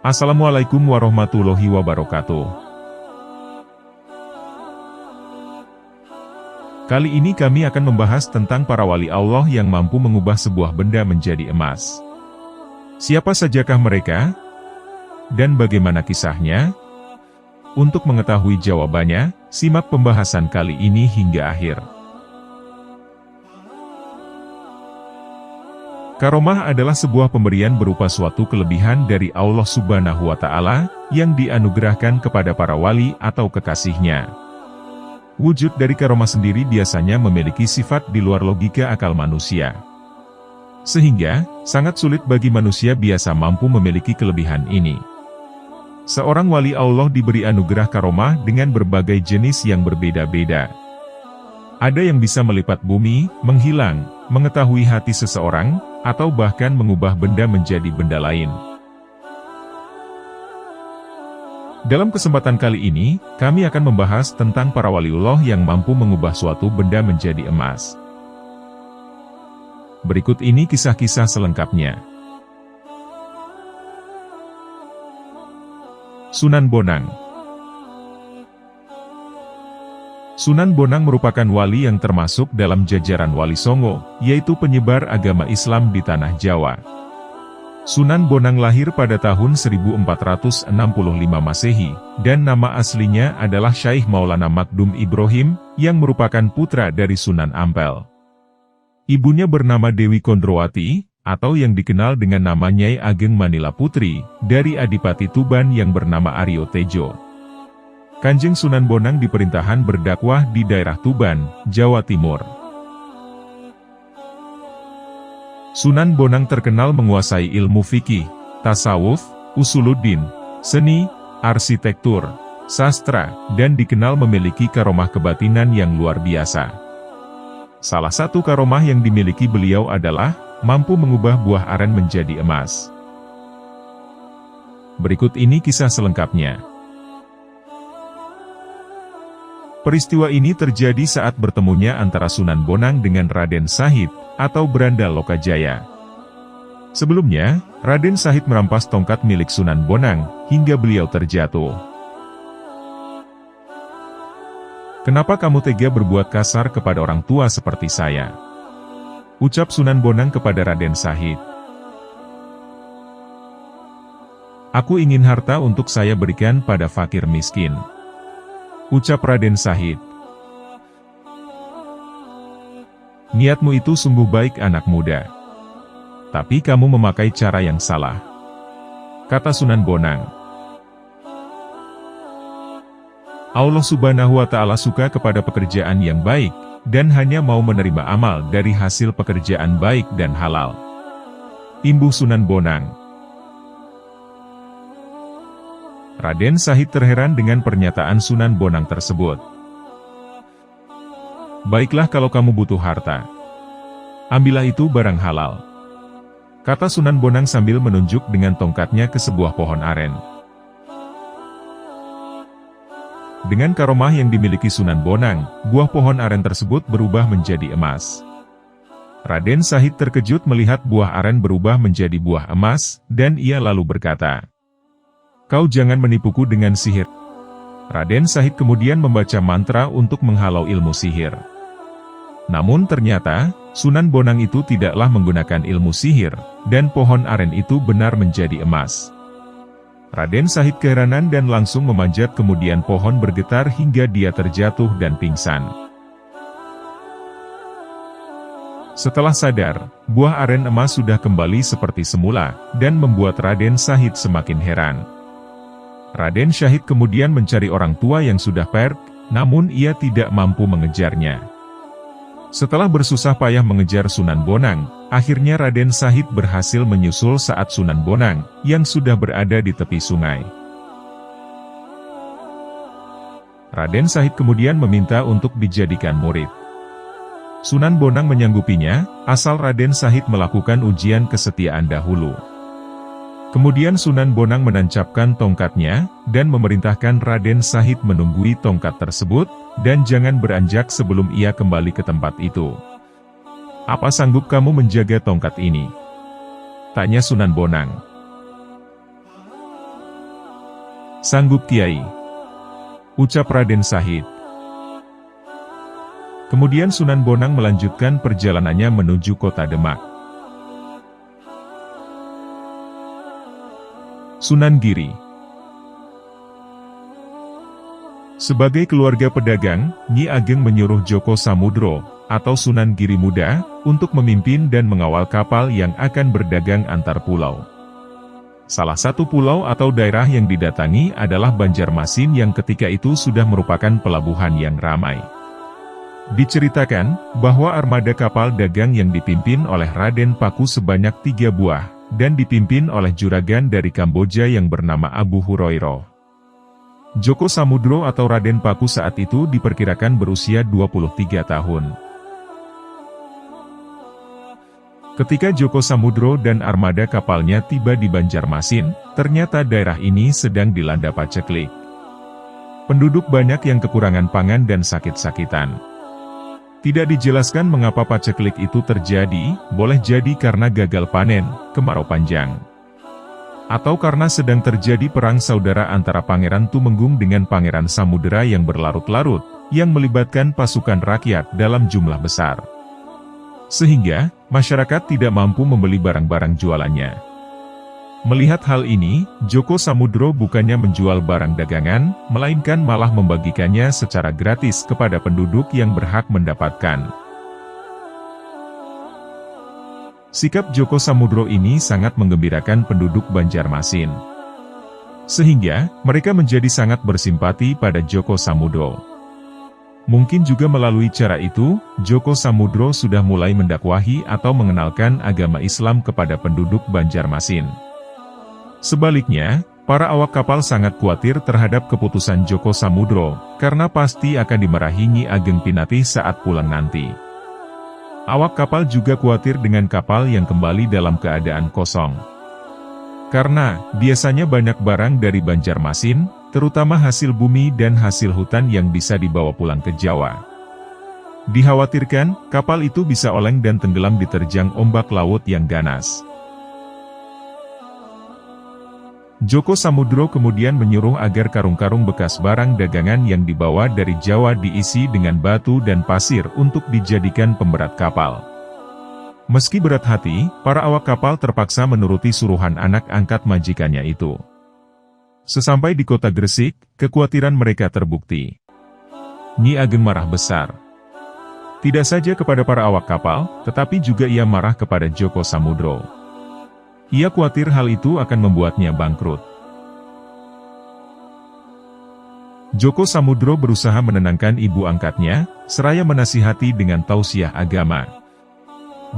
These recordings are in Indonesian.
Assalamualaikum warahmatullahi wabarakatuh. Kali ini kami akan membahas tentang para wali Allah yang mampu mengubah sebuah benda menjadi emas. Siapa sajakah mereka? Dan bagaimana kisahnya? Untuk mengetahui jawabannya, simak pembahasan kali ini hingga akhir. Karomah adalah sebuah pemberian berupa suatu kelebihan dari Allah Subhanahu wa Ta'ala yang dianugerahkan kepada para wali atau kekasihnya. Wujud dari karomah sendiri biasanya memiliki sifat di luar logika akal manusia. Sehingga, sangat sulit bagi manusia biasa mampu memiliki kelebihan ini. Seorang wali Allah diberi anugerah karomah dengan berbagai jenis yang berbeda-beda. Ada yang bisa melipat bumi, menghilang, mengetahui hati seseorang, atau bahkan mengubah benda menjadi benda lain. Dalam kesempatan kali ini, kami akan membahas tentang para waliullah yang mampu mengubah suatu benda menjadi emas. Berikut ini kisah-kisah selengkapnya. Sunan Bonang. Sunan Bonang merupakan wali yang termasuk dalam jajaran Wali Songo, yaitu penyebar agama Islam di Tanah Jawa. Sunan Bonang lahir pada tahun 1465 Masehi, dan nama aslinya adalah Syekh Maulana Makdum Ibrahim, yang merupakan putra dari Sunan Ampel. Ibunya bernama Dewi Kondrowati, atau yang dikenal dengan nama Nyai Ageng Manila Putri, dari Adipati Tuban yang bernama Aryo Tejo. Kanjeng Sunan Bonang diperintahkan berdakwah di daerah Tuban, Jawa Timur. Sunan Bonang terkenal menguasai ilmu fikih, tasawuf, usuluddin, seni, arsitektur, sastra, dan dikenal memiliki karomah kebatinan yang luar biasa. Salah satu karomah yang dimiliki beliau adalah mampu mengubah buah aren menjadi emas. Berikut ini kisah selengkapnya. Peristiwa ini terjadi saat bertemunya antara Sunan Bonang dengan Raden Sahid, atau Branda Lokajaya. Sebelumnya, Raden Sahid merampas tongkat milik Sunan Bonang, hingga beliau terjatuh. "Kenapa kamu tega berbuat kasar kepada orang tua seperti saya?" ucap Sunan Bonang kepada Raden Sahid. "Aku ingin harta untuk saya berikan pada fakir miskin," ucap Raden Sahid. "Niatmu itu sungguh baik anak muda. Tapi kamu memakai cara yang salah," kata Sunan Bonang. Allah Subhanahu wa Ta'ala suka kepada pekerjaan yang baik, dan hanya mau menerima amal dari hasil pekerjaan baik dan halal. Imbuh Sunan Bonang. Raden Sahid terheran dengan pernyataan Sunan Bonang tersebut. "Baiklah kalau kamu butuh harta. Ambillah itu barang halal," kata Sunan Bonang sambil menunjuk dengan tongkatnya ke sebuah pohon aren. Dengan karomah yang dimiliki Sunan Bonang, buah pohon aren tersebut berubah menjadi emas. Raden Sahid terkejut melihat buah aren berubah menjadi buah emas, dan ia lalu berkata, "Kau jangan menipuku dengan sihir." Raden Sahid kemudian membaca mantra untuk menghalau ilmu sihir. Namun ternyata, Sunan Bonang itu tidaklah menggunakan ilmu sihir, dan pohon aren itu benar menjadi emas. Raden Sahid keheranan dan langsung memanjat, kemudian pohon bergetar hingga dia terjatuh dan pingsan. Setelah sadar, buah aren emas sudah kembali seperti semula, dan membuat Raden Sahid semakin heran. Raden Sahid kemudian mencari orang tua yang sudah pergi, namun ia tidak mampu mengejarnya. Setelah bersusah payah mengejar Sunan Bonang, akhirnya Raden Sahid berhasil menyusul saat Sunan Bonang, yang sudah berada di tepi sungai. Raden Sahid kemudian meminta untuk dijadikan murid. Sunan Bonang menyanggupinya, asal Raden Sahid melakukan ujian kesetiaan dahulu. Kemudian Sunan Bonang menancapkan tongkatnya, dan memerintahkan Raden Sahid menunggui tongkat tersebut, dan jangan beranjak sebelum ia kembali ke tempat itu. "Apa sanggup kamu menjaga tongkat ini?" tanya Sunan Bonang. Sanggup Kiai, ucap Raden Shahid. Kemudian Sunan Bonang melanjutkan perjalanannya menuju kota Demak. Sunan Giri. Sebagai keluarga pedagang, Nyi Ageng menyuruh Djoko Samudro, atau Sunan Giri Muda, untuk memimpin dan mengawal kapal yang akan berdagang antar pulau. Salah satu pulau atau daerah yang didatangi adalah Banjarmasin yang ketika itu sudah merupakan pelabuhan yang ramai. Diceritakan, bahwa armada kapal dagang yang dipimpin oleh Raden Paku sebanyak 3 buah, dan dipimpin oleh juragan dari Kamboja yang bernama Abu Hurairah. Djoko Samudro atau Raden Paku saat itu diperkirakan berusia 23 tahun. Ketika Djoko Samudro dan armada kapalnya tiba di Banjarmasin, ternyata daerah ini sedang dilanda paceklik. Penduduk banyak yang kekurangan pangan dan sakit-sakitan. Tidak dijelaskan mengapa paceklik itu terjadi, boleh jadi karena gagal panen, kemarau panjang, atau karena sedang terjadi perang saudara antara Pangeran Tumenggung dengan Pangeran Samudera yang berlarut-larut, yang melibatkan pasukan rakyat dalam jumlah besar. Sehingga, masyarakat tidak mampu membeli barang-barang jualannya. Melihat hal ini, Djoko Samudro bukannya menjual barang dagangan, melainkan malah membagikannya secara gratis kepada penduduk yang berhak mendapatkan. Sikap Djoko Samudro ini sangat menggembirakan penduduk Banjarmasin. Sehingga, mereka menjadi sangat bersimpati pada Djoko Samudro. Mungkin juga melalui cara itu, Djoko Samudro sudah mulai mendakwahi atau mengenalkan agama Islam kepada penduduk Banjarmasin. Sebaliknya, para awak kapal sangat khawatir terhadap keputusan Djoko Samudro, karena pasti akan dimarahi Nyi Ageng Pinatih saat pulang nanti. Awak kapal juga khawatir dengan kapal yang kembali dalam keadaan kosong. Karena, biasanya banyak barang dari Banjarmasin, terutama hasil bumi dan hasil hutan yang bisa dibawa pulang ke Jawa. Dikhawatirkan, kapal itu bisa oleng dan tenggelam diterjang ombak laut yang ganas. Djoko Samudro kemudian menyuruh agar karung-karung bekas barang dagangan yang dibawa dari Jawa diisi dengan batu dan pasir untuk dijadikan pemberat kapal. Meski berat hati, para awak kapal terpaksa menuruti suruhan anak angkat majikannya itu. Sesampai di kota Gresik, kekhawatiran mereka terbukti. Nyi Ageng marah besar. Tidak saja kepada para awak kapal, tetapi juga ia marah kepada Djoko Samudro. Ia khawatir hal itu akan membuatnya bangkrut. Djoko Samudro berusaha menenangkan ibu angkatnya, seraya menasihati dengan tausiah agama.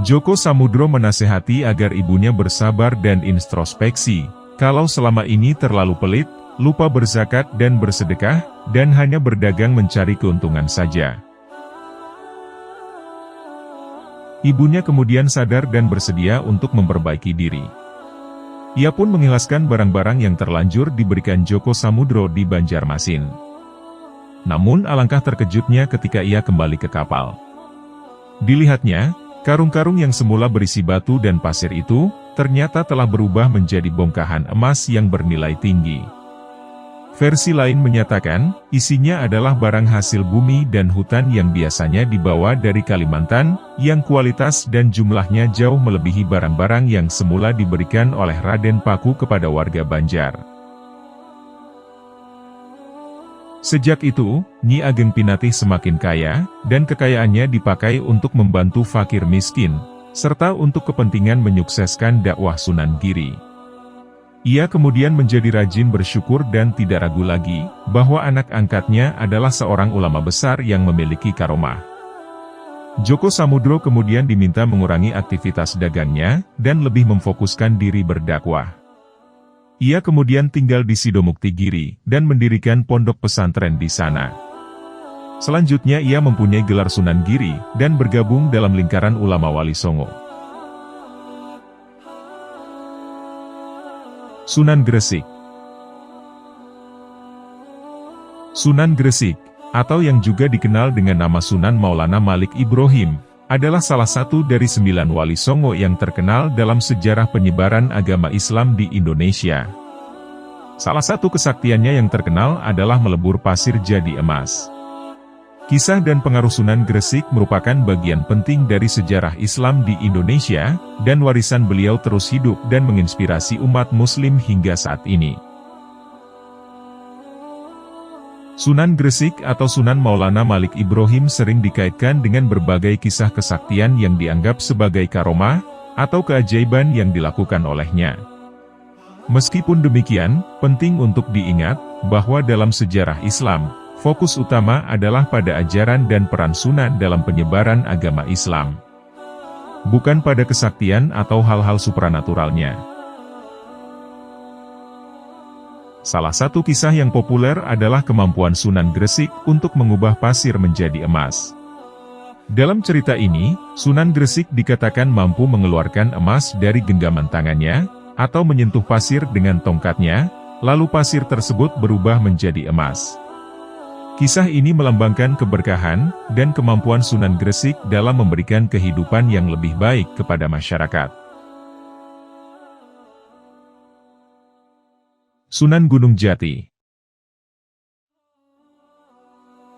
Djoko Samudro menasihati agar ibunya bersabar dan introspeksi, kalau selama ini terlalu pelit, lupa berzakat dan bersedekah, dan hanya berdagang mencari keuntungan saja. Ibunya kemudian sadar dan bersedia untuk memperbaiki diri. Ia pun mengikhlaskan barang-barang yang terlanjur diberikan Djoko Samudro di Banjarmasin. Namun alangkah terkejutnya ketika ia kembali ke kapal. Dilihatnya, karung-karung yang semula berisi batu dan pasir itu, ternyata telah berubah menjadi bongkahan emas yang bernilai tinggi. Versi lain menyatakan, isinya adalah barang hasil bumi dan hutan yang biasanya dibawa dari Kalimantan, yang kualitas dan jumlahnya jauh melebihi barang-barang yang semula diberikan oleh Raden Paku kepada warga Banjar. Sejak itu, Nyi Ageng Pinatih semakin kaya, dan kekayaannya dipakai untuk membantu fakir miskin, serta untuk kepentingan menyukseskan dakwah Sunan Giri. Ia kemudian menjadi rajin bersyukur dan tidak ragu lagi, bahwa anak angkatnya adalah seorang ulama besar yang memiliki karomah. Djoko Samudro kemudian diminta mengurangi aktivitas dagangnya, dan lebih memfokuskan diri berdakwah. Ia kemudian tinggal di Sidomukti Giri, dan mendirikan pondok pesantren di sana. Selanjutnya ia mempunyai gelar Sunan Giri, dan bergabung dalam lingkaran ulama Wali Songo. Sunan Gresik. Sunan Gresik, atau yang juga dikenal dengan nama Sunan Maulana Malik Ibrahim, adalah salah satu dari 9 wali songo yang terkenal dalam sejarah penyebaran agama Islam di Indonesia. Salah satu kesaktiannya yang terkenal adalah melebur pasir jadi emas. Kisah dan pengaruh Sunan Gresik merupakan bagian penting dari sejarah Islam di Indonesia, dan warisan beliau terus hidup dan menginspirasi umat Muslim hingga saat ini. Sunan Gresik atau Sunan Maulana Malik Ibrahim sering dikaitkan dengan berbagai kisah kesaktian yang dianggap sebagai karomah, atau keajaiban yang dilakukan olehnya. Meskipun demikian, penting untuk diingat, bahwa dalam sejarah Islam, fokus utama adalah pada ajaran dan peran Sunan dalam penyebaran agama Islam. Bukan pada kesaktian atau hal-hal supranaturalnya. Salah satu kisah yang populer adalah kemampuan Sunan Gresik untuk mengubah pasir menjadi emas. Dalam cerita ini, Sunan Gresik dikatakan mampu mengeluarkan emas dari genggaman tangannya, atau menyentuh pasir dengan tongkatnya, lalu pasir tersebut berubah menjadi emas. Kisah ini melambangkan keberkahan dan kemampuan Sunan Gresik dalam memberikan kehidupan yang lebih baik kepada masyarakat. Sunan Gunung Jati.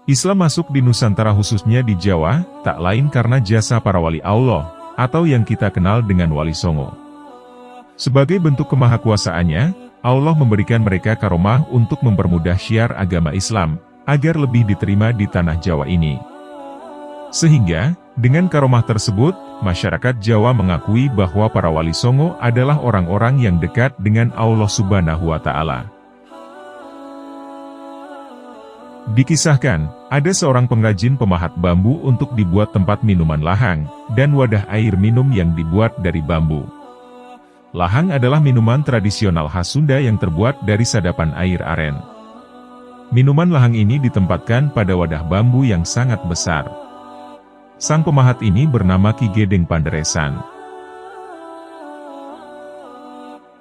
Islam masuk di Nusantara khususnya di Jawa, tak lain karena jasa para wali Allah, atau yang kita kenal dengan Wali Songo. Sebagai bentuk kemahakuasaannya, Allah memberikan mereka karomah untuk mempermudah syiar agama Islam, agar lebih diterima di tanah Jawa ini. Sehingga, dengan karomah tersebut, masyarakat Jawa mengakui bahwa para wali songo adalah orang-orang yang dekat dengan Allah Subhanahu wa Ta'ala. Dikisahkan, ada seorang pengrajin pemahat bambu untuk dibuat tempat minuman lahang, dan wadah air minum yang dibuat dari bambu. Lahang adalah minuman tradisional khas Sunda yang terbuat dari sadapan air aren. Minuman lahang ini ditempatkan pada wadah bambu yang sangat besar. Sang pemahat ini bernama Ki Gedeng Panderesan.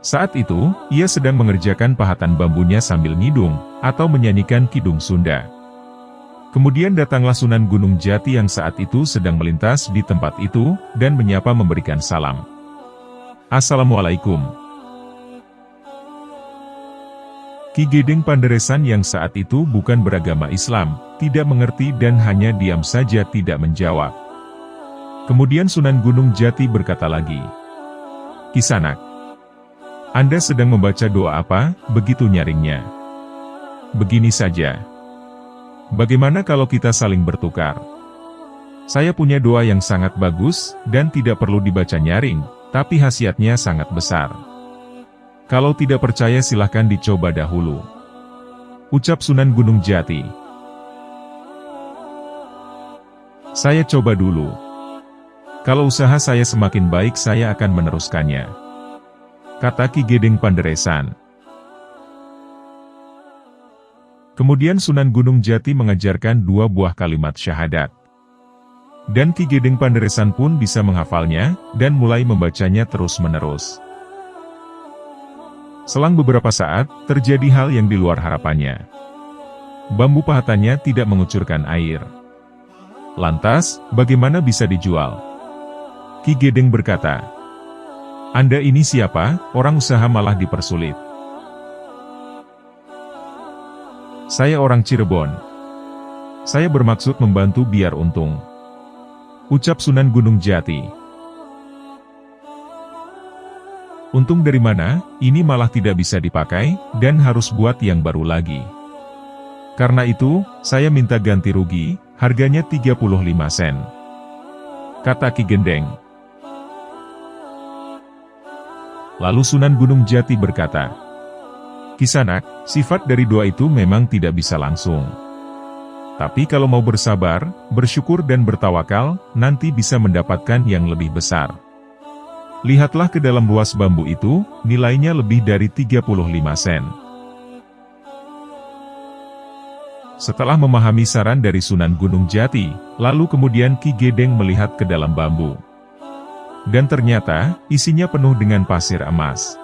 Saat itu, ia sedang mengerjakan pahatan bambunya sambil ngidung, atau menyanyikan kidung Sunda. Kemudian datanglah Sunan Gunung Jati yang saat itu sedang melintas di tempat itu, dan menyapa memberikan salam. Assalamualaikum. Ki Gedeng Panderesan yang saat itu bukan beragama Islam, tidak mengerti dan hanya diam saja tidak menjawab. Kemudian Sunan Gunung Jati berkata lagi, "Kisanak, Anda sedang membaca doa apa, begitu nyaringnya? Begini saja. Bagaimana kalau kita saling bertukar? Saya punya doa yang sangat bagus, dan tidak perlu dibaca nyaring, tapi khasiatnya sangat besar. Kalau tidak percaya silahkan dicoba dahulu." Ucap Sunan Gunung Jati. "Saya coba dulu. Kalau usaha saya semakin baik saya akan meneruskannya," kata Ki Gedeng Panderesan. Kemudian Sunan Gunung Jati mengajarkan 2 buah kalimat syahadat. Dan Ki Gedeng Panderesan pun bisa menghafalnya, dan mulai membacanya terus-menerus. Selang beberapa saat, terjadi hal yang di luar harapannya. Bambu pahatannya tidak mengucurkan air. Lantas, bagaimana bisa dijual? Ki Gedeng berkata, "Anda ini siapa? Orang usaha malah dipersulit." "Saya orang Cirebon. Saya bermaksud membantu biar untung," ucap Sunan Gunung Jati. "Untung dari mana? Ini malah tidak bisa dipakai, dan harus buat yang baru lagi. Karena itu, saya minta ganti rugi, harganya 35 sen," kata Ki Gedeng. Lalu Sunan Gunung Jati berkata, "Kisanak, sifat dari doa itu memang tidak bisa langsung. Tapi kalau mau bersabar, bersyukur dan bertawakal, nanti bisa mendapatkan yang lebih besar. Lihatlah ke dalam ruas bambu itu, nilainya lebih dari 35 sen. Setelah memahami saran dari Sunan Gunung Jati, lalu kemudian Ki Gedeng melihat ke dalam bambu. Dan ternyata, isinya penuh dengan pasir emas.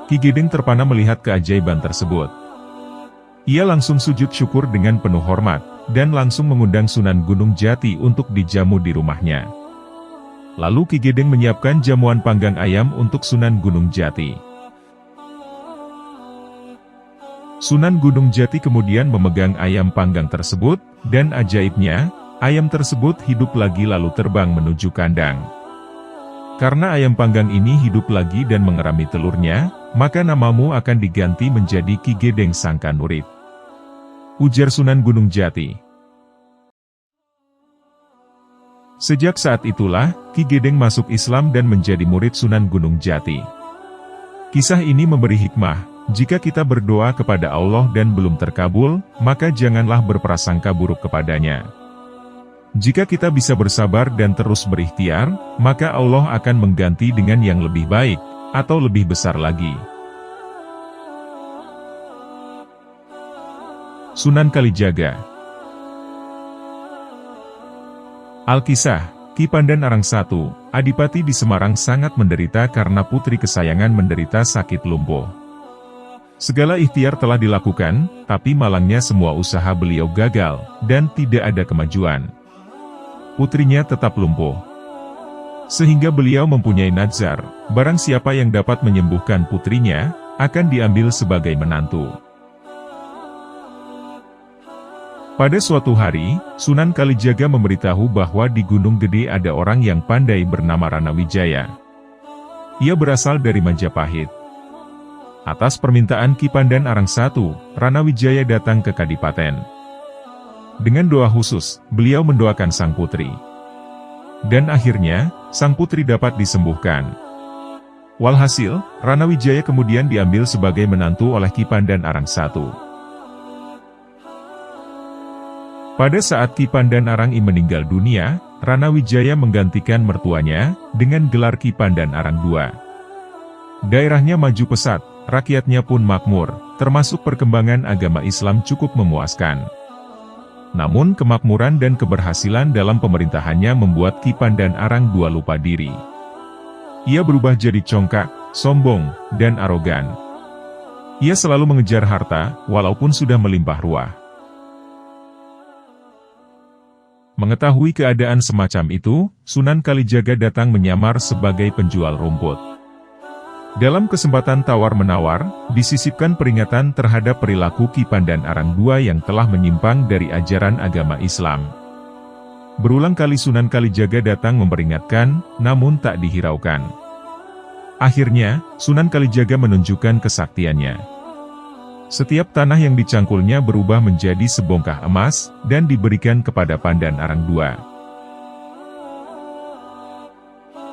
Ki Gedeng terpana melihat keajaiban tersebut. Ia langsung sujud syukur dengan penuh hormat, dan langsung mengundang Sunan Gunung Jati untuk dijamu di rumahnya. Lalu Ki Gedeng menyiapkan jamuan panggang ayam untuk Sunan Gunung Jati. Sunan Gunung Jati kemudian memegang ayam panggang tersebut, dan ajaibnya, ayam tersebut hidup lagi lalu terbang menuju kandang. Karena ayam panggang ini hidup lagi dan mengerami telurnya, maka namamu akan diganti menjadi Ki Gedeng Sangka Nurit, ujar Sunan Gunung Jati. Sejak saat itulah, Ki Gedeng masuk Islam dan menjadi murid Sunan Gunung Jati. Kisah ini memberi hikmah. Jika kita berdoa kepada Allah dan belum terkabul, maka janganlah berprasangka buruk kepadanya. Jika kita bisa bersabar dan terus berikhtiar, maka Allah akan mengganti dengan yang lebih baik, atau lebih besar lagi. Sunan Kalijaga. Alkisah, Ki Pandan Arang I, Adipati di Semarang sangat menderita karena putri kesayangan menderita sakit lumpuh. Segala ikhtiar telah dilakukan, tapi malangnya semua usaha beliau gagal, dan tidak ada kemajuan. Putrinya tetap lumpuh. Sehingga beliau mempunyai nazar, barang siapa yang dapat menyembuhkan putrinya, akan diambil sebagai menantu. Pada suatu hari, Sunan Kalijaga memberitahu bahwa di Gunung Gede ada orang yang pandai bernama Ranawijaya. Ia berasal dari Majapahit. Atas permintaan Ki Pandan Arang I, Ranawijaya datang ke Kadipaten. Dengan doa khusus, beliau mendoakan sang putri. Dan akhirnya, sang putri dapat disembuhkan. Walhasil, Ranawijaya kemudian diambil sebagai menantu oleh Ki Pandan Arang I. Pada saat Ki Pandan Arang I meninggal dunia, Ranawijaya menggantikan mertuanya, dengan gelar Ki Pandan Arang II. Daerahnya maju pesat, rakyatnya pun makmur, termasuk perkembangan agama Islam cukup memuaskan. Namun kemakmuran dan keberhasilan dalam pemerintahannya membuat Ki Pandan Arang II lupa diri. Ia berubah jadi congkak, sombong, dan arogan. Ia selalu mengejar harta, walaupun sudah melimpah ruah. Mengetahui keadaan semacam itu, Sunan Kalijaga datang menyamar sebagai penjual rumput. Dalam kesempatan tawar-menawar, disisipkan peringatan terhadap perilaku Ki Pandan Arang II yang telah menyimpang dari ajaran agama Islam. Berulang kali Sunan Kalijaga datang memperingatkan, namun tak dihiraukan. Akhirnya, Sunan Kalijaga menunjukkan kesaktiannya. Setiap tanah yang dicangkulnya berubah menjadi sebongkah emas, dan diberikan kepada Pandan Arang II.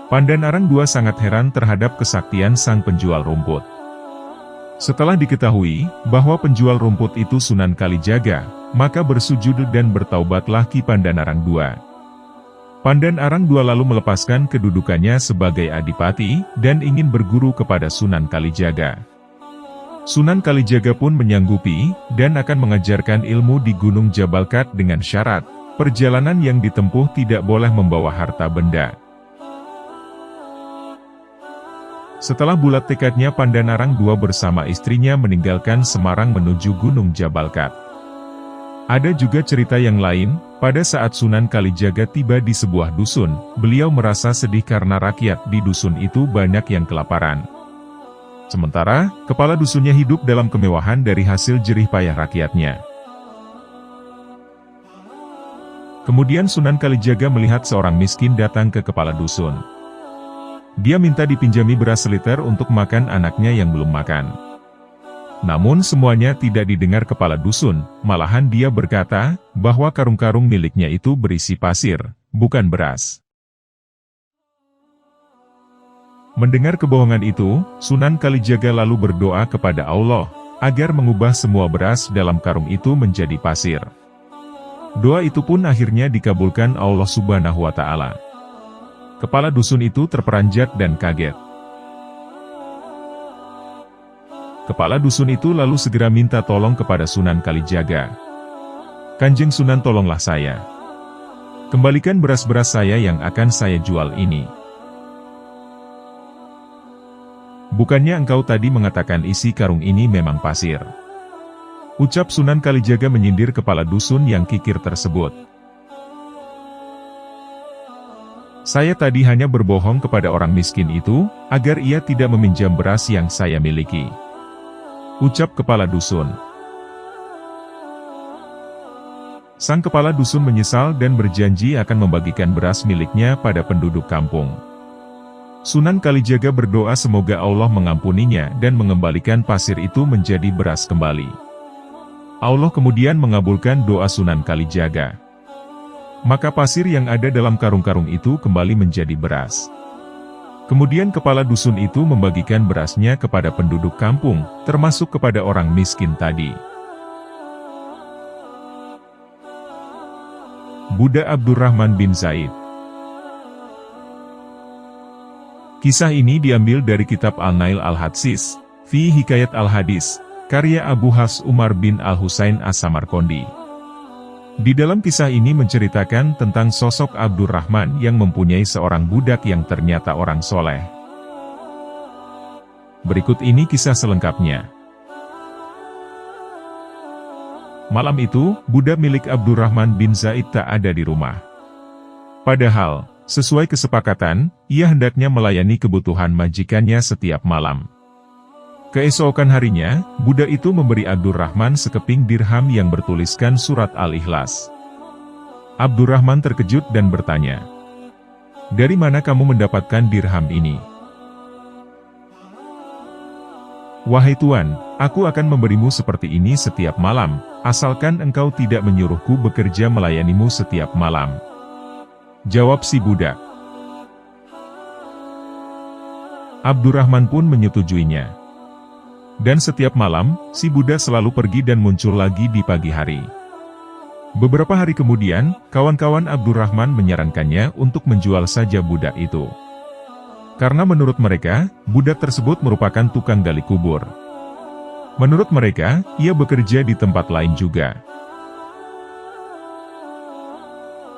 Pandan Arang II sangat heran terhadap kesaktian sang penjual rumput. Setelah diketahui bahwa penjual rumput itu Sunan Kalijaga, maka bersujud dan bertaubatlah Ki Pandan Arang II. Pandan Arang II lalu melepaskan kedudukannya sebagai adipati, dan ingin berguru kepada Sunan Kalijaga. Sunan Kalijaga pun menyanggupi, dan akan mengajarkan ilmu di Gunung Jabalkat dengan syarat, perjalanan yang ditempuh tidak boleh membawa harta benda. Setelah bulat tekadnya, Pandan Arang II bersama istrinya meninggalkan Semarang menuju Gunung Jabalkat. Ada juga cerita yang lain, pada saat Sunan Kalijaga tiba di sebuah dusun, beliau merasa sedih karena rakyat di dusun itu banyak yang kelaparan. Sementara, kepala dusunnya hidup dalam kemewahan dari hasil jerih payah rakyatnya. Kemudian Sunan Kalijaga melihat seorang miskin datang ke kepala dusun. Dia minta dipinjami beras seliter untuk makan anaknya yang belum makan. Namun semuanya tidak didengar kepala dusun, malahan dia berkata, bahwa karung-karung miliknya itu berisi pasir, bukan beras. Mendengar kebohongan itu, Sunan Kalijaga lalu berdoa kepada Allah, agar mengubah semua beras dalam karung itu menjadi pasir. Doa itu pun akhirnya dikabulkan Allah Subhanahu wa Ta'ala. Kepala dusun itu terperanjat dan kaget. Kepala dusun itu lalu segera minta tolong kepada Sunan Kalijaga. Kanjeng Sunan, tolonglah saya. Kembalikan beras-beras saya yang akan saya jual ini. Bukannya engkau tadi mengatakan isi karung ini memang pasir? Ucap Sunan Kalijaga menyindir kepala dusun yang kikir tersebut. Saya tadi hanya berbohong kepada orang miskin itu, agar ia tidak meminjam beras yang saya miliki. Ucap kepala dusun. Sang kepala dusun menyesal dan berjanji akan membagikan beras miliknya pada penduduk kampung. Sunan Kalijaga berdoa semoga Allah mengampuninya dan mengembalikan pasir itu menjadi beras kembali. Allah kemudian mengabulkan doa Sunan Kalijaga. Maka pasir yang ada dalam karung-karung itu kembali menjadi beras. Kemudian kepala dusun itu membagikan berasnya kepada penduduk kampung, termasuk kepada orang miskin tadi. Buddha Abdurrahman bin Zaid. Kisah ini diambil dari kitab Al-Nail Al-Hadsis, Fi Hikayat Al-Hadis, karya Abu Hafs Umar bin Al-Husain As-Samarqandi. Di dalam kisah ini menceritakan tentang sosok Abdurrahman yang mempunyai seorang budak yang ternyata orang soleh. Berikut ini kisah selengkapnya. Malam itu, budak milik Abdurrahman bin Zaid tak ada di rumah. Padahal, sesuai kesepakatan, ia hendaknya melayani kebutuhan majikannya setiap malam. Keesokan harinya, budak itu memberi Abdurrahman sekeping dirham yang bertuliskan surat Al-Ikhlas. Abdurrahman terkejut dan bertanya, "Dari mana kamu mendapatkan dirham ini?" "Wahai Tuan, aku akan memberimu seperti ini setiap malam, asalkan engkau tidak menyuruhku bekerja melayanimu setiap malam," jawab si budak. Abdurrahman pun menyetujuinya. Dan setiap malam, si budak selalu pergi dan muncul lagi di pagi hari. Beberapa hari kemudian, kawan-kawan Abdurrahman menyarankannya untuk menjual saja budak itu. Karena menurut mereka, budak tersebut merupakan tukang gali kubur. Menurut mereka, ia bekerja di tempat lain juga.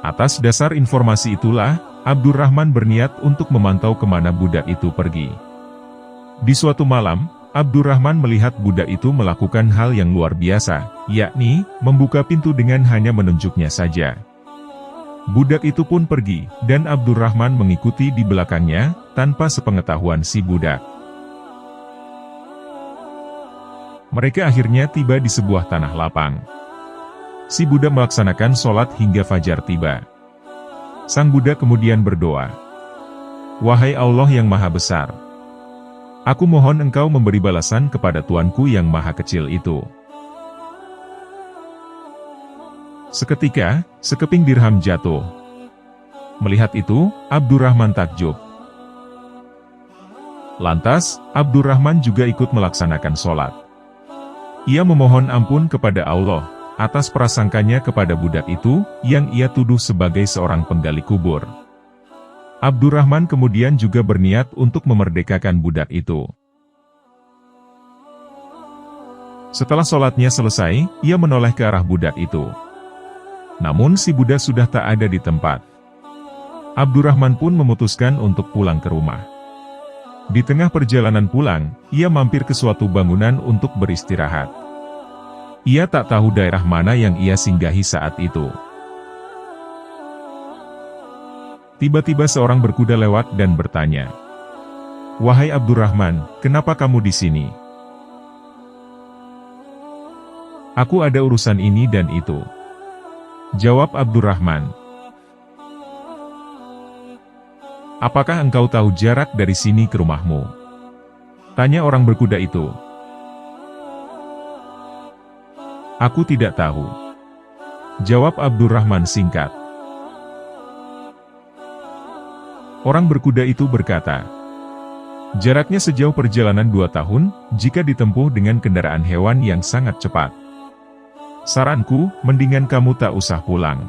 Atas dasar informasi itulah, Abdurrahman berniat untuk memantau kemana budak itu pergi. Di suatu malam, Abdurrahman melihat budak itu melakukan hal yang luar biasa, yakni, membuka pintu dengan hanya menunjuknya saja. Budak itu pun pergi, dan Abdurrahman mengikuti di belakangnya, tanpa sepengetahuan si budak. Mereka akhirnya tiba di sebuah tanah lapang. Si budak melaksanakan sholat hingga fajar tiba. Sang budak kemudian berdoa, "Wahai Allah yang Maha Besar, aku mohon engkau memberi balasan kepada tuanku yang maha kecil itu." Seketika, sekeping dirham jatuh. Melihat itu, Abdurrahman takjub. Lantas, Abdurrahman juga ikut melaksanakan sholat. Ia memohon ampun kepada Allah, atas prasangkanya kepada budak itu, yang ia tuduh sebagai seorang penggali kubur. Abdurrahman kemudian juga berniat untuk memerdekakan budak itu. Setelah sholatnya selesai, ia menoleh ke arah budak itu. Namun si budak sudah tak ada di tempat. Abdurrahman pun memutuskan untuk pulang ke rumah. Di tengah perjalanan pulang, ia mampir ke suatu bangunan untuk beristirahat. Ia tak tahu daerah mana yang ia singgahi saat itu. Tiba-tiba seorang berkuda lewat dan bertanya, "Wahai Abdurrahman, kenapa kamu di sini?" "Aku ada urusan ini dan itu," jawab Abdurrahman. "Apakah engkau tahu jarak dari sini ke rumahmu?" tanya orang berkuda itu. "Aku tidak tahu," jawab Abdurrahman singkat. Orang berkuda itu berkata, "Jaraknya sejauh perjalanan 2 tahun, jika ditempuh dengan kendaraan hewan yang sangat cepat. Saranku, mendingan kamu tak usah pulang.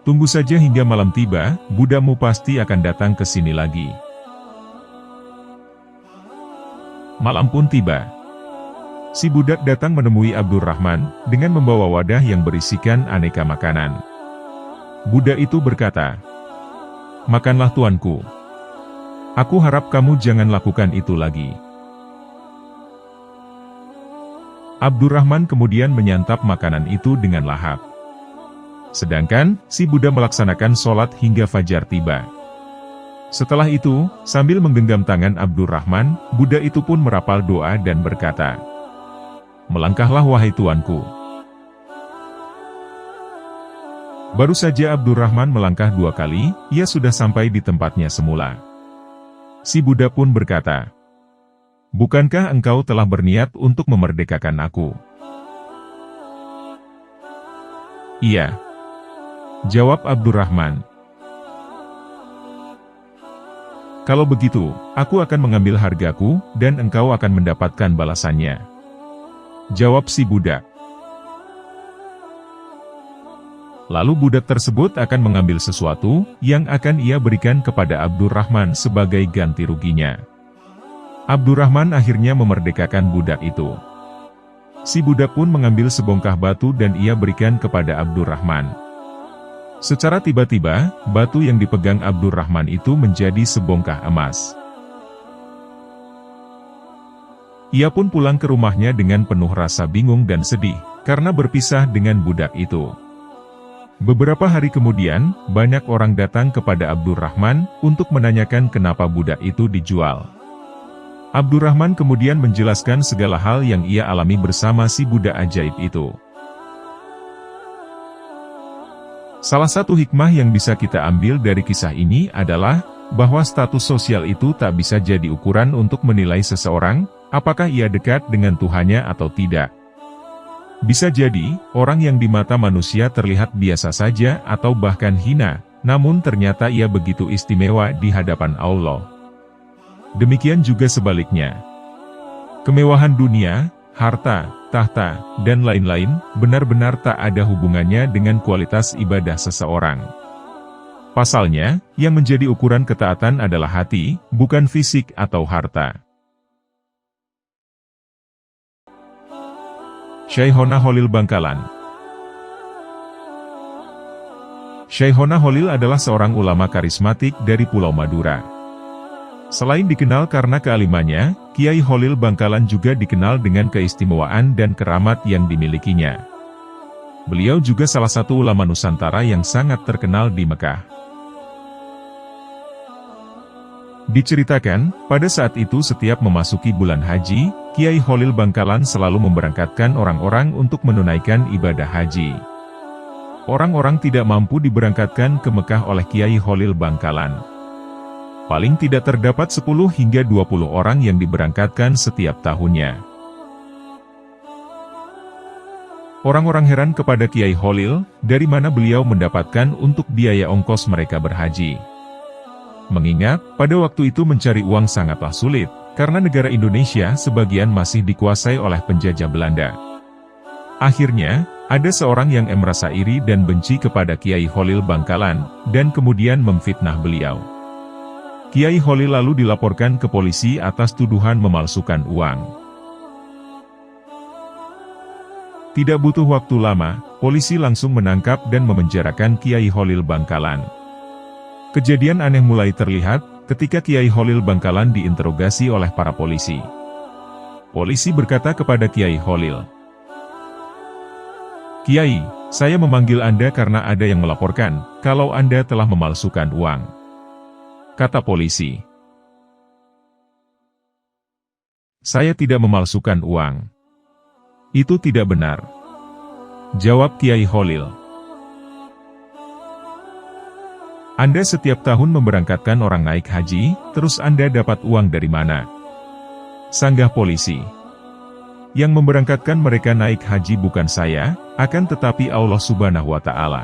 Tunggu saja hingga malam tiba, budakmu pasti akan datang ke sini lagi." Malam pun tiba. Si budak datang menemui Abdurrahman, dengan membawa wadah yang berisikan aneka makanan. Budak itu berkata, "Makanlah tuanku. Aku harap kamu jangan lakukan itu lagi." Abdurrahman kemudian menyantap makanan itu dengan lahap. Sedangkan, si budak melaksanakan sholat hingga fajar tiba. Setelah itu, sambil menggenggam tangan Abdurrahman, budak itu pun merapal doa dan berkata, "Melangkahlah wahai tuanku." Baru saja Abdurrahman melangkah 2 kali, ia sudah sampai di tempatnya semula. Si budak pun berkata, "Bukankah engkau telah berniat untuk memerdekakan aku?" "Iya," jawab Abdurrahman. "Kalau begitu, aku akan mengambil hargaku, dan engkau akan mendapatkan balasannya," jawab si budak. Lalu budak tersebut akan mengambil sesuatu, yang akan ia berikan kepada Abdurrahman sebagai ganti ruginya. Abdurrahman akhirnya memerdekakan budak itu. Si budak pun mengambil sebongkah batu dan ia berikan kepada Abdurrahman. Secara tiba-tiba, batu yang dipegang Abdurrahman itu menjadi sebongkah emas. Ia pun pulang ke rumahnya dengan penuh rasa bingung dan sedih, karena berpisah dengan budak itu. Beberapa hari kemudian, banyak orang datang kepada Abdurrahman untuk menanyakan kenapa budak itu dijual. Abdurrahman kemudian menjelaskan segala hal yang ia alami bersama si budak ajaib itu. Salah satu hikmah yang bisa kita ambil dari kisah ini adalah bahwa status sosial itu tak bisa jadi ukuran untuk menilai seseorang, apakah ia dekat dengan Tuhannya atau tidak. Bisa jadi, orang yang di mata manusia terlihat biasa saja atau bahkan hina, namun ternyata ia begitu istimewa di hadapan Allah. Demikian juga sebaliknya. Kemewahan dunia, harta, tahta, dan lain-lain, benar-benar tak ada hubungannya dengan kualitas ibadah seseorang. Pasalnya, yang menjadi ukuran ketaatan adalah hati, bukan fisik atau harta. Syekhona Holil Bangkalan. Syekhona Holil adalah seorang ulama karismatik dari Pulau Madura. Selain dikenal karena kealimannya, Kiai Holil Bangkalan juga dikenal dengan keistimewaan dan keramat yang dimilikinya. Beliau juga salah satu ulama Nusantara yang sangat terkenal di Mekah. Diceritakan, pada saat itu setiap memasuki bulan haji, Kiai Holil Bangkalan selalu memberangkatkan orang-orang untuk menunaikan ibadah haji. Orang-orang tidak mampu diberangkatkan ke Mekah oleh Kiai Holil Bangkalan. Paling tidak terdapat 10 hingga 20 orang yang diberangkatkan setiap tahunnya. Orang-orang heran kepada Kiai Holil, dari mana beliau mendapatkan untuk biaya ongkos mereka berhaji. Mengingat, pada waktu itu mencari uang sangatlah sulit, karena negara Indonesia sebagian masih dikuasai oleh penjajah Belanda. Akhirnya, ada seorang yang merasa iri dan benci kepada Kiai Holil Bangkalan, dan kemudian memfitnah beliau. Kiai Holil lalu dilaporkan ke polisi atas tuduhan memalsukan uang. Tidak butuh waktu lama, polisi langsung menangkap dan memenjarakan Kiai Holil Bangkalan. Kejadian aneh mulai terlihat ketika Kiai Holil Bangkalan diinterogasi oleh para polisi. Polisi berkata kepada Kiai Holil, "Kiai, saya memanggil Anda karena ada yang melaporkan kalau Anda telah memalsukan uang." Kata polisi, "Saya tidak memalsukan uang." "Itu tidak benar," jawab Kiai Holil. "Anda setiap tahun memberangkatkan orang naik haji, terus Anda dapat uang dari mana?" Sanggah polisi. "Yang memberangkatkan mereka naik haji bukan saya, akan tetapi Allah Subhanahu wa Ta'ala,"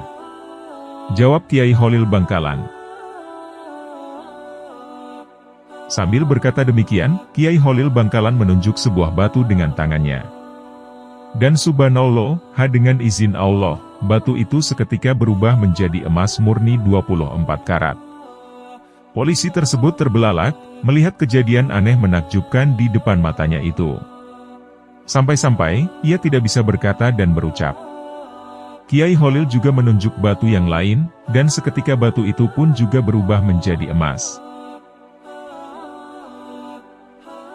jawab Kiai Holil Bangkalan. Sambil berkata demikian, Kiai Holil Bangkalan menunjuk sebuah batu dengan tangannya. Dan subhanallah, dengan izin Allah, batu itu seketika berubah menjadi emas murni 24 karat. Polisi tersebut terbelalak, melihat kejadian aneh menakjubkan di depan matanya itu. Sampai-sampai, ia tidak bisa berkata dan berucap. Kiai Holil juga menunjuk batu yang lain, dan seketika batu itu pun juga berubah menjadi emas.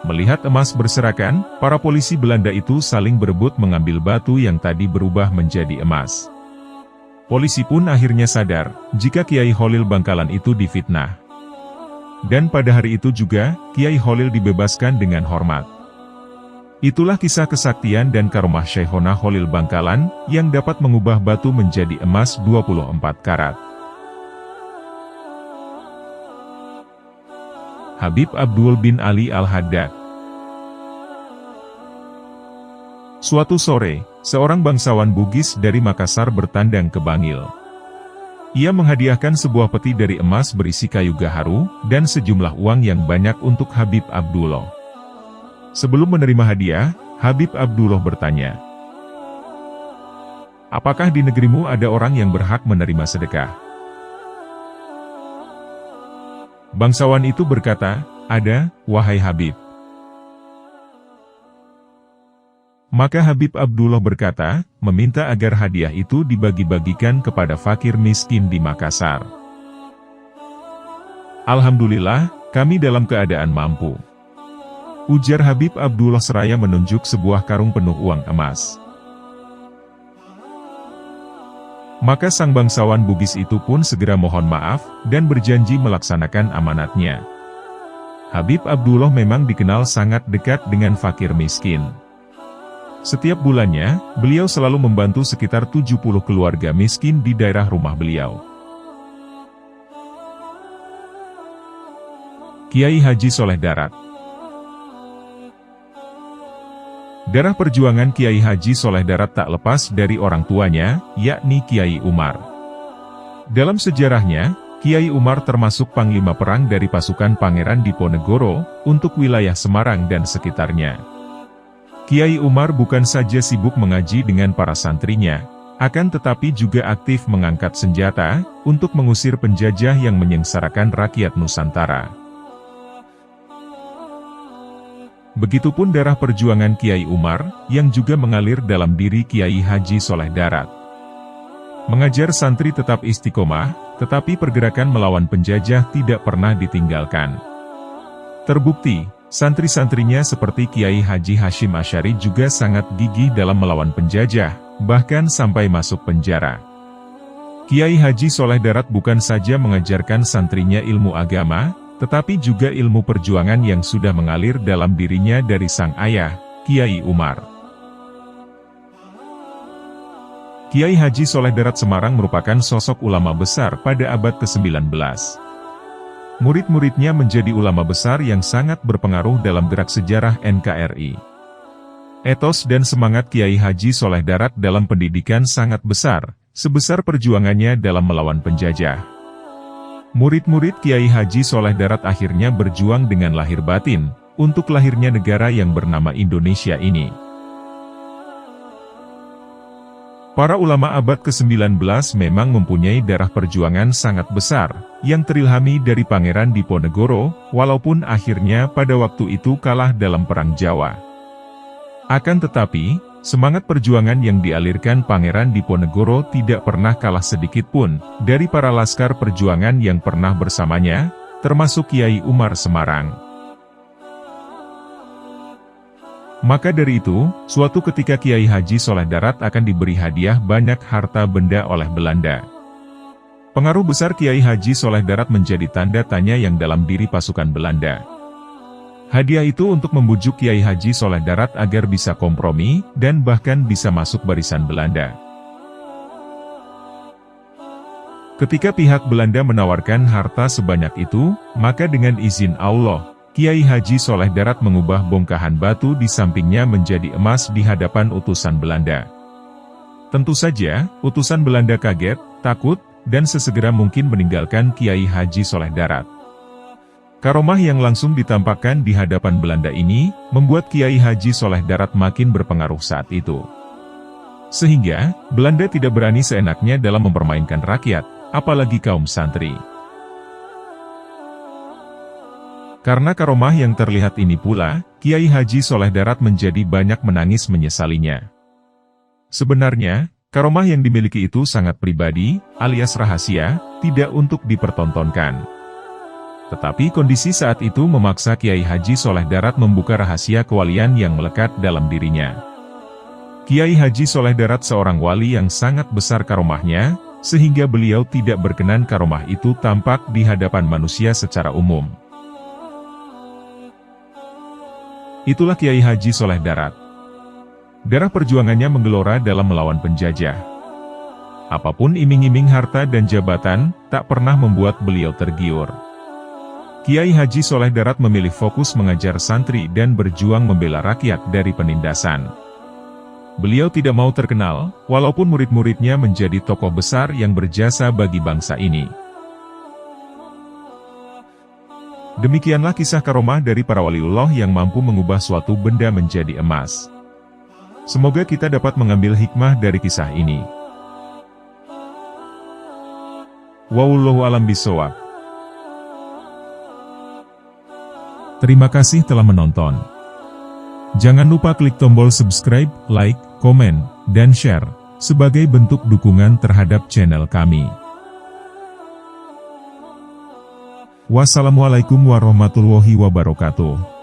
Melihat emas berserakan, para polisi Belanda itu saling berebut mengambil batu yang tadi berubah menjadi emas. Polisi pun akhirnya sadar, jika Kiai Holil Bangkalan itu difitnah. Dan pada hari itu juga, Kiai Holil dibebaskan dengan hormat. Itulah kisah kesaktian dan karomah Syekhona Khalil Bangkalan, yang dapat mengubah batu menjadi emas 24 karat. Habib Abdul bin Ali Al-Haddad. Suatu sore, seorang bangsawan Bugis dari Makassar bertandang ke Bangil. Ia menghadiahkan sebuah peti dari emas berisi kayu gaharu, dan sejumlah uang yang banyak untuk Habib Abdullah. Sebelum menerima hadiah, Habib Abdullah bertanya, "Apakah di negerimu ada orang yang berhak menerima sedekah?" Bangsawan itu berkata, "Ada, wahai Habib." Maka Habib Abdullah berkata, meminta agar hadiah itu dibagi-bagikan kepada fakir miskin di Makassar. "Alhamdulillah, kami dalam keadaan mampu," ujar Habib Abdullah seraya menunjuk sebuah karung penuh uang emas. Maka sang bangsawan Bugis itu pun segera mohon maaf, dan berjanji melaksanakan amanatnya. Habib Abdullah memang dikenal sangat dekat dengan fakir miskin. Setiap bulannya, beliau selalu membantu sekitar 70 keluarga miskin di daerah rumah beliau. Kiai Haji Soleh Darat. Darah perjuangan Kiai Haji Soleh Darat tak lepas dari orang tuanya, yakni Kiai Umar. Dalam sejarahnya, Kiai Umar termasuk panglima perang dari pasukan Pangeran Diponegoro, untuk wilayah Semarang dan sekitarnya. Kiai Umar bukan saja sibuk mengaji dengan para santrinya, akan tetapi juga aktif mengangkat senjata, untuk mengusir penjajah yang menyengsarakan rakyat Nusantara. Begitupun darah perjuangan Kiai Umar, yang juga mengalir dalam diri Kiai Haji Soleh Darat. Mengajar santri tetap istiqomah, tetapi pergerakan melawan penjajah tidak pernah ditinggalkan. Terbukti, santri-santrinya seperti Kiai Haji Hashim Asy'ari juga sangat gigih dalam melawan penjajah, bahkan sampai masuk penjara. Kiai Haji Soleh Darat bukan saja mengajarkan santrinya ilmu agama, tetapi juga ilmu perjuangan yang sudah mengalir dalam dirinya dari sang ayah, Kiai Umar. Kiai Haji Soleh Darat Semarang merupakan sosok ulama besar pada abad ke-19. Murid-muridnya menjadi ulama besar yang sangat berpengaruh dalam gerak sejarah NKRI. Etos dan semangat Kiai Haji Soleh Darat dalam pendidikan sangat besar, sebesar perjuangannya dalam melawan penjajah. Murid-murid Kiai Haji Soleh Darat akhirnya berjuang dengan lahir batin, untuk lahirnya negara yang bernama Indonesia ini. Para ulama abad ke-19 memang mempunyai darah perjuangan sangat besar, yang terilhami dari Pangeran Diponegoro, walaupun akhirnya pada waktu itu kalah dalam Perang Jawa. Akan tetapi, semangat perjuangan yang dialirkan Pangeran Diponegoro tidak pernah kalah sedikit pun dari para laskar perjuangan yang pernah bersamanya, termasuk Kiai Umar Semarang. Maka dari itu, suatu ketika Kiai Haji Soleh Darat akan diberi hadiah banyak harta benda oleh Belanda. Pengaruh besar Kiai Haji Soleh Darat menjadi tanda tanya yang dalam diri pasukan Belanda. Hadiah itu untuk membujuk Kiai Haji Soleh Darat agar bisa kompromi, dan bahkan bisa masuk barisan Belanda. Ketika pihak Belanda menawarkan harta sebanyak itu, maka dengan izin Allah, Kiai Haji Soleh Darat mengubah bongkahan batu di sampingnya menjadi emas di hadapan utusan Belanda. Tentu saja, utusan Belanda kaget, takut, dan sesegera mungkin meninggalkan Kiai Haji Soleh Darat. Karomah yang langsung ditampakkan di hadapan Belanda ini, membuat Kiai Haji Soleh Darat makin berpengaruh saat itu. Sehingga, Belanda tidak berani seenaknya dalam mempermainkan rakyat, apalagi kaum santri. Karena karomah yang terlihat ini pula, Kiai Haji Soleh Darat menjadi banyak menangis menyesalinya. Sebenarnya, karomah yang dimiliki itu sangat pribadi, alias rahasia, tidak untuk dipertontonkan. Tetapi kondisi saat itu memaksa Kiai Haji Soleh Darat membuka rahasia kewalian yang melekat dalam dirinya. Kiai Haji Soleh Darat seorang wali yang sangat besar karomahnya, sehingga beliau tidak berkenan karomah itu tampak di hadapan manusia secara umum. Itulah Kiai Haji Soleh Darat. Darah perjuangannya menggelora dalam melawan penjajah. Apapun iming-iming harta dan jabatan, tak pernah membuat beliau tergiur. Kiai Haji Soleh Darat memilih fokus mengajar santri dan berjuang membela rakyat dari penindasan. Beliau tidak mau terkenal, walaupun murid-muridnya menjadi tokoh besar yang berjasa bagi bangsa ini. Demikianlah kisah karomah dari para waliullah yang mampu mengubah suatu benda menjadi emas. Semoga kita dapat mengambil hikmah dari kisah ini. Wallahu a'lam bishawab. Terima kasih telah menonton. Jangan lupa klik tombol subscribe, like, komen, dan share, sebagai bentuk dukungan terhadap channel kami. Wassalamualaikum warahmatullahi wabarakatuh.